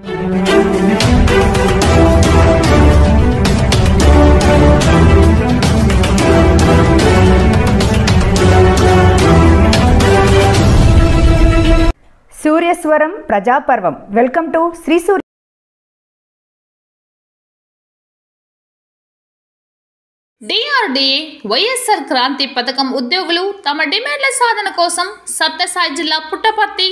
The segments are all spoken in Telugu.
సూర్యస్వరం ప్రజాపర్వం. Welcome to Sri Surya. DRDA YSR Kranti పథకం ఉద్యోగులు తమ డిమాండ్ల సాధన కోసం సత్యసాయి జిల్లా పుట్టపర్తి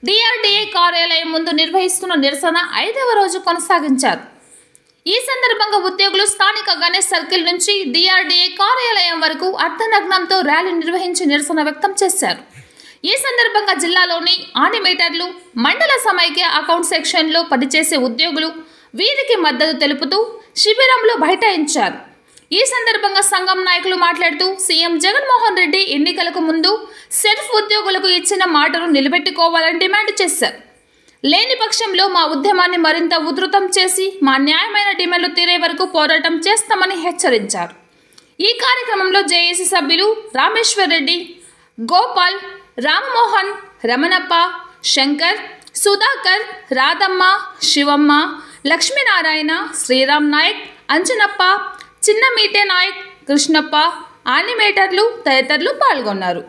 డిఆర్డీఏ కార్యాలయం ముందు నిర్వహిస్తున్న నిరసన 5వ రోజు కొనసాగించారు. ఈ సందర్భంగా ఉద్యోగులు స్థానిక గణేష్ సర్కిల్ నుంచి డిఆర్డీఏ కార్యాలయం వరకు అర్ధనగ్నంతో ర్యాలీ నిర్వహించి నిరసన వ్యక్తం చేశారు. ఈ సందర్భంగా జిల్లాలోని ఆనిమేటర్లు, మండల సమైక్య అకౌంట్ సెక్షన్లో పనిచేసే ఉద్యోగులు వీరికి మద్దతు తెలుపుతూ శిబిరంలో బైఠాయించారు. ఈ సందర్భంగా సంఘం నాయకులు మాట్లాడుతూ సీఎం జగన్మోహన్ రెడ్డి ఎన్నికలకు ముందు సెల్ఫ్ ఉద్యోగులకు ఇచ్చిన మాటను నిలబెట్టుకోవాలని డిమాండ్ చేశారు. లేని పక్షంలో మా ఉద్యమాన్ని మరింత ఉధృతం చేసి మా న్యాయమైన డిమాండ్లు తీరే వరకు పోరాటం చేస్తామని హెచ్చరించారు. ఈ కార్యక్రమంలో జేఏసీ సభ్యులు రామేశ్వర్ రెడ్డి, గోపాల్, రామ్మోహన్, రమణప్ప, శంకర్, సుధాకర్, రాధమ్మ, శివమ్మ, లక్ష్మీనారాయణ, శ్రీరామ్ నాయక్, అంజనప్ప, చిన్న మీటే నాయక్, కృష్ణప్ప, ఆనిమేటర్లు తదితరులు పాల్గొన్నారు.